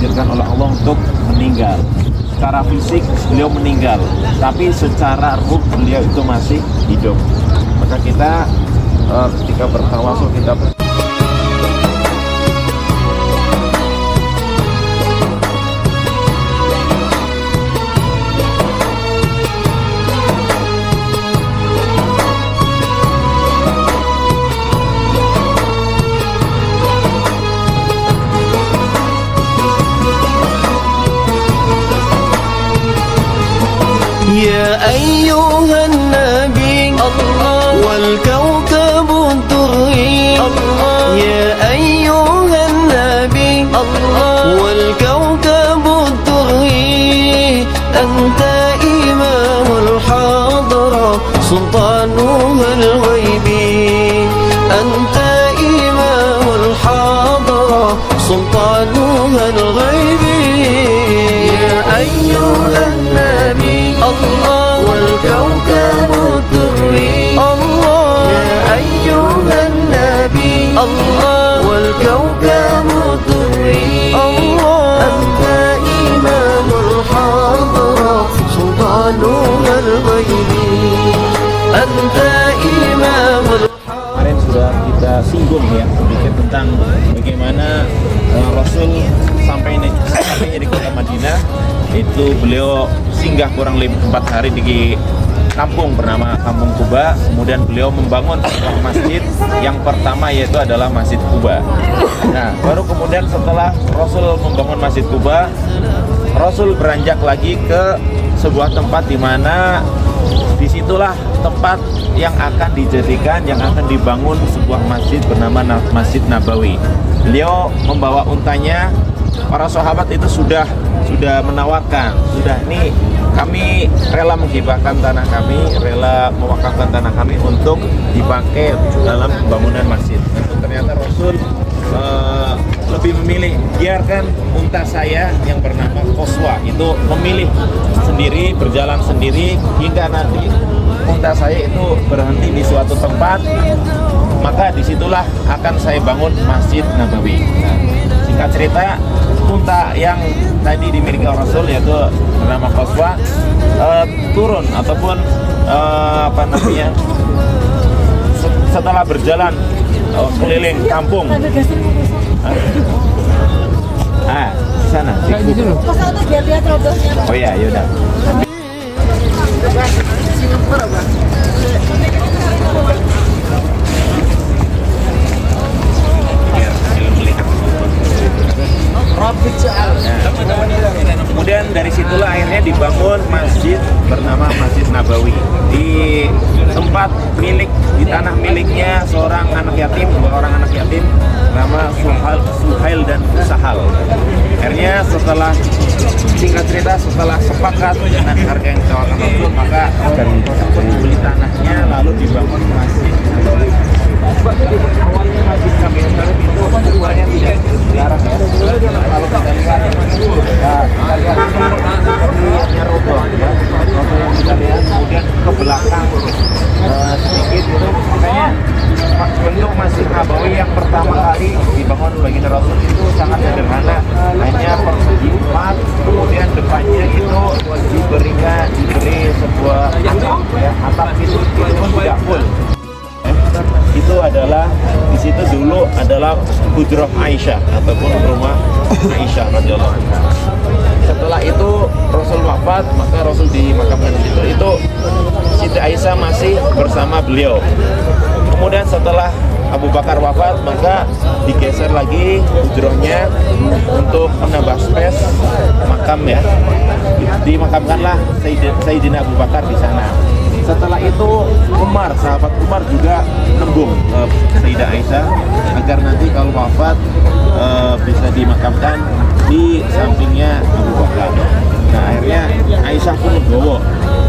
ditakdirkan oleh Allah untuk meninggal. Secara fisik beliau meninggal, tapi secara ruh beliau itu masih hidup. Maka kita ketika bertawasul kita يا أيها النبي الله والكوكب الدري الله يا أيها النبي الله والكوكب الدري أنت إمام الحاضرة سلطانها الغيبي أنت إمام الحاضرة سلطانها الغيبي يا أيها النبي الله والكوكب الدري الله يا أيها النبي الله والكوكب الدري الله أنت إمام الحاضرة سلطانها الغيبي أنت إمام. Kemarin sudah kita singgung ya sedikit tentang bagaimana Rasul sampai di kota Madinah itu beliau singgah kurang lebih 4 hari di kampung bernama Kampung Quba. Kemudian beliau membangun sebuah masjid yang pertama yaitu adalah Masjid Quba. Nah, baru kemudian setelah Rasul membangun Masjid Quba, Rasul beranjak lagi ke sebuah tempat di mana disitulah tempat yang akan dijadikan, yang akan dibangun sebuah masjid bernama Masjid Nabawi. Beliau membawa untanya, para sahabat itu sudah menawarkan, sudah nih kami rela menghibahkan tanah kami, rela mewakafkan tanah kami untuk dipakai dalam pembangunan masjid. Itu ternyata Rasul lebih memilih biarkan unta saya yang bernama Qaswa itu memilih sendiri, berjalan sendiri hingga nanti unta saya itu berhenti di suatu tempat, maka disitulah akan saya bangun Masjid Nabawi. Nah, singkat cerita, unta yang tadi dimiliki Rasul yaitu bernama Qaswa turun ataupun setelah berjalan keliling kampung. Sana. Oh ya, yaudah. Kemudian dari situlah akhirnya dibangun masjid bernama Masjid Nabawi di tempat di tanah miliknya seorang anak yatim, 2 orang anak yatim nama Suhail dan Sahal. Akhirnya setelah singkat cerita setelah sepakat dengan harga yang ditawarkan Rasul, maka Rasul membeli tanahnya lalu dibangun Masjid Nabawi. Awalnya Masjid Nabawi itu keduanya tidak dilarang ya. Kalau kita lihat lihatnya roboh ya, roboh yang kita lihat, kemudian ke belakang sedikit itu makanya bentuk Masjid Nabawi yang pertama kali dibangun baginda Rasul itu sangat sederhana, hanya persegi 4, kemudian depannya itu diberi sebuah atap ya, atap itu pun tidak full. Itu adalah di situ dulu adalah Hujrah Aisyah ataupun rumah Aisyah radhiyallahu anha. Setelah itu Rasul wafat, maka Rasul dimakamkan di situ. Itu Siti Aisyah masih bersama beliau. Kemudian setelah Abu Bakar wafat, maka digeser lagi hujrahnya untuk menambah space makam ya. Dimakamkanlah Sayyidina Abu Bakar di sana. Setelah itu Umar, sahabat Umar juga nembung Sayyidah Aisyah agar nanti kalau wafat bisa dimakamkan di sampingnya Abu Bakar. Nah akhirnya Aisyah pun legowo.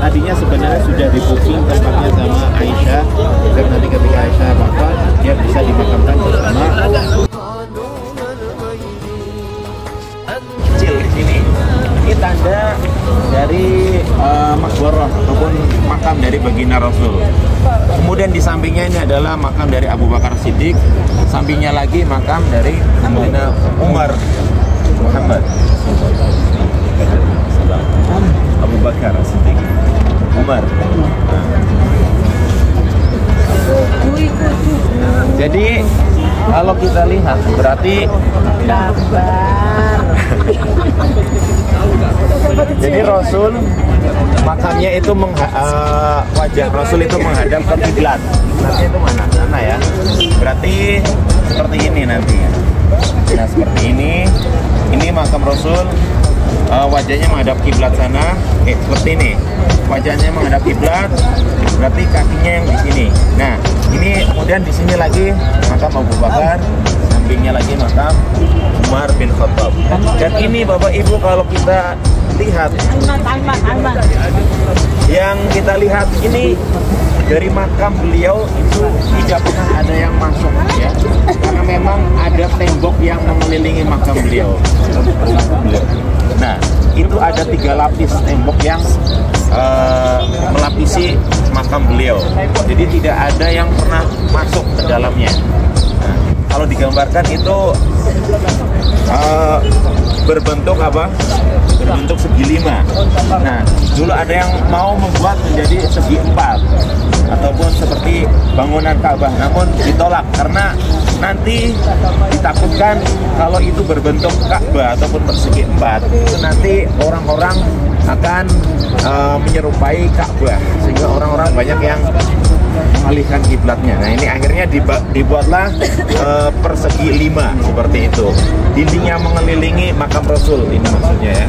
Tadinya sebenarnya sudah di-booking tempatnya sama Aisyah agar nanti ketika Aisyah wafat dia bisa dimakamkan bersama. Kecil di sini. Ini tanda dari makbarah ataupun makam dari baginda Rasul. Kemudian di sampingnya ini adalah makam dari Abu Bakar Siddiq. Sampingnya lagi makam dari Sayyidina Umar Muhammad, Abu Bakar As-Siddiq, Umar. Jadi kalau kita lihat berarti jadi Rasul makamnya itu wajah Rasul itu menghadap ke kiblat. Nanti itu mana? Sana ya. Berarti seperti ini nanti. Nah seperti ini. Ini makam Rasul. Wajahnya menghadap kiblat sana. Seperti ini. Wajahnya menghadap kiblat. Berarti kakinya yang di sini. Nah ini kemudian di sini lagi makam Abu Bakar. Sampingnya lagi makam Umar bin Khattab. Dan ini Bapak Ibu kalau kita lihat, yang kita lihat ini dari makam beliau itu tidak pernah ada yang masuk ya, karena memang ada tembok yang mengelilingi makam beliau. Nah itu ada 3 lapis tembok yang melapisi makam beliau, jadi tidak ada yang pernah masuk ke dalamnya. Nah, kalau digambarkan itu berbentuk apa? Berbentuk segi 5. Nah, dulu ada yang mau membuat menjadi segi 4 ataupun seperti bangunan Ka'bah, namun ditolak karena nanti ditakutkan kalau itu berbentuk Ka'bah ataupun persegi 4 itu nanti orang-orang akan menyerupai Ka'bah sehingga orang-orang banyak yang mengalihkan kiblatnya. Nah ini akhirnya dibuatlah persegi 5 seperti itu. Dindingnya mengelilingi makam Rasul ini maksudnya ya.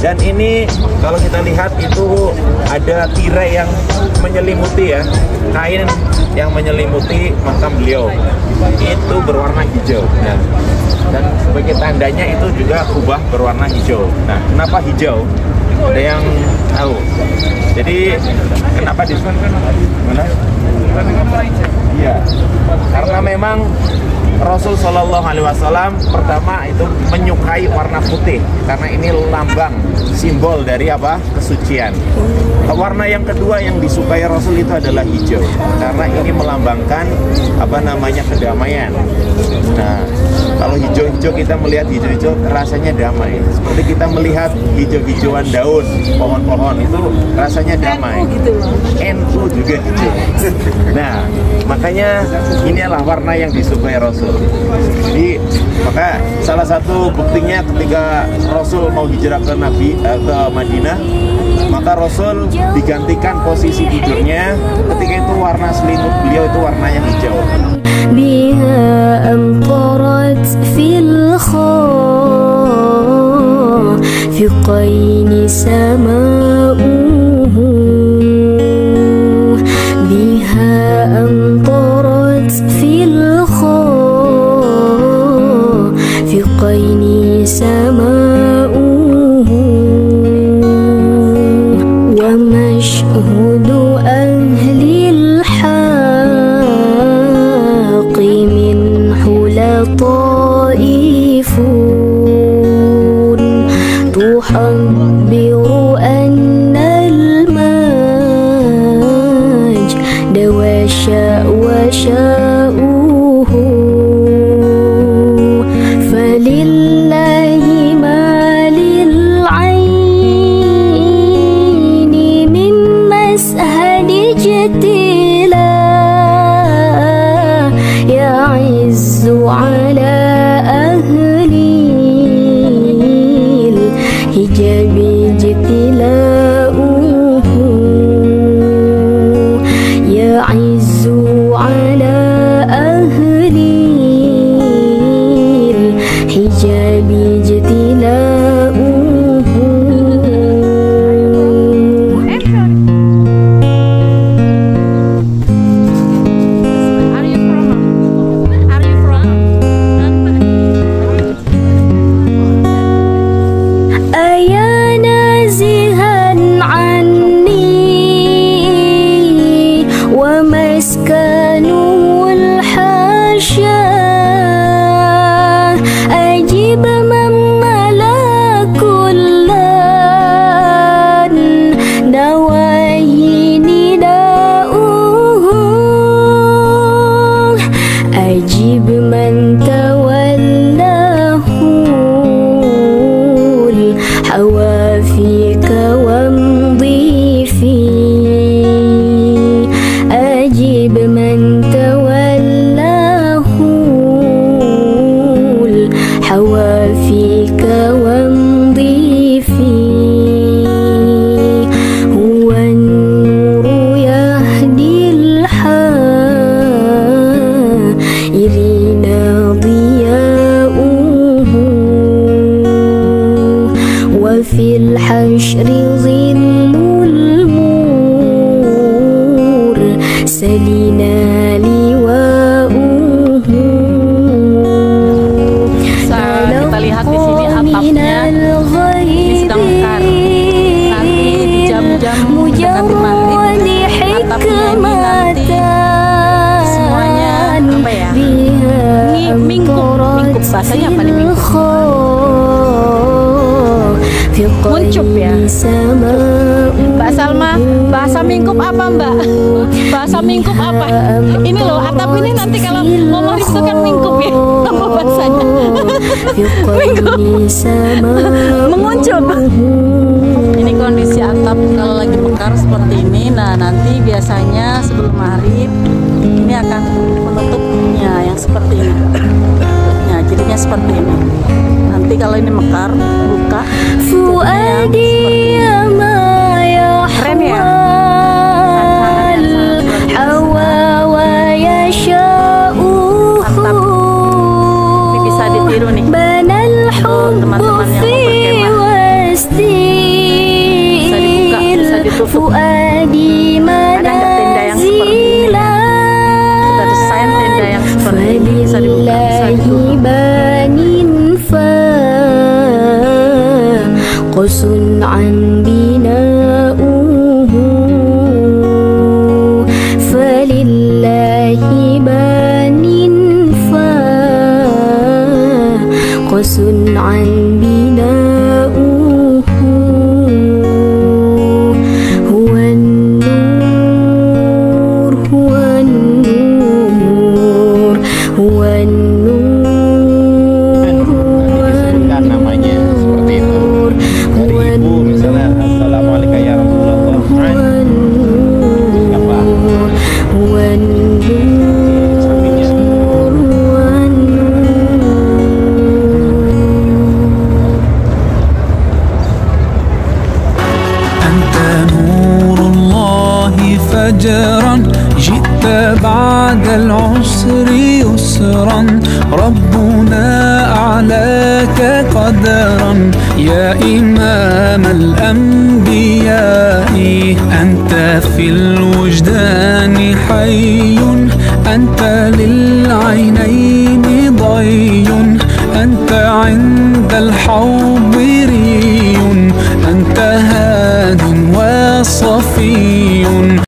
Dan ini kalau kita lihat itu ada tirai yang menyelimuti ya, kain yang menyelimuti makam beliau. Itu berwarna hijau. Nah, dan sebagai tandanya itu juga kubah berwarna hijau. Nah, kenapa hijau? Ada yang tahu? Jadi kenapa disebut mana? Iya, karena memang Rasul Shallallahu Alaihi Wasallam pertama itu menyukai warna putih karena ini lambang simbol dari apa? Kesucian. Warna yang kedua yang disukai Rasul itu adalah hijau karena ini melambangkan apa namanya kedamaian. Nah, kalau hijau-hijau kita melihat hijau-hijau rasanya damai. Seperti kita melihat hijau-hijauan daun pohon-pohon itu rasanya damai. NU juga hijau. Nah, makanya inilah warna yang disukai Rasul. Jadi maka salah satu buktinya ketika Rasul mau hijrah ke Madinah, maka Rasul digantikan posisi tidurnya ketika itu warna selimut beliau itu warnanya hijau. Biha amtarat fil khafiqaini sama'uhu biha amtarat fil khafiqaini sama'uhu wa mashhudu ahlil طائفون تحبر أن المجد وشاؤه فلله ما للعين من مسهد جتلا يعز على أهل الحجاب اجتلاؤه يعز على أهل الحجاب اجتلاؤه. أيا نازها عني ومسكنه الحاشا أجيب ما من تولاه الحوافيك وامضي فيه. هو النور يهدي الحائرين ضياؤه، وفي الحشر ظل المرسلين لواؤه. Kita lihat di sini atapnya ini sedang mekar. Nanti di jam-jam mendekati maghrib, atapnya ini nanti semuanya apa ya? Mingkup bahasanya apa nih mingkup? Muncup ya. Mbak Salma, bahasa mingkup apa Mbak? Bahasa mingkup apa? Ini loh, atap ini nanti kalau ngomong itu kan mingkup ya, apa bahasanya? Mingkup, menguncup. Ini kondisi atap kalau lagi mekar seperti ini. Nah nanti biasanya sebelum maghrib ini akan menutupnya yang seperti ini. Nah jadinya seperti ini. Nanti kalau ini mekar, buka. Fuadi ma yahwal hawa wa yasha'u. Mantap. Ini bisa ditiru nih. Banal teman-teman yang mau berkemah. Bisa dibuka, bisa ditutup. Fuadi Ada nggak tenda yang seperti ini ya? Kita desain tenda yang seperti ini, bisa dibuka, bisa ditutup. قص عن بناؤه فلله بان فقص عن بناؤه هو النور هو النور هو النور. Namanya seperti itu. Dari ibu misalnya, assalamualaikum ya Rasulullah. Apa? Sampingnya. أنت نور الله فجرا جئت بعد العسر يسرا ربنا أعلاك قدرا يا إمام الأنبياء أنت في الوجدان حي أنت للعينين ضي أنت عند الحوض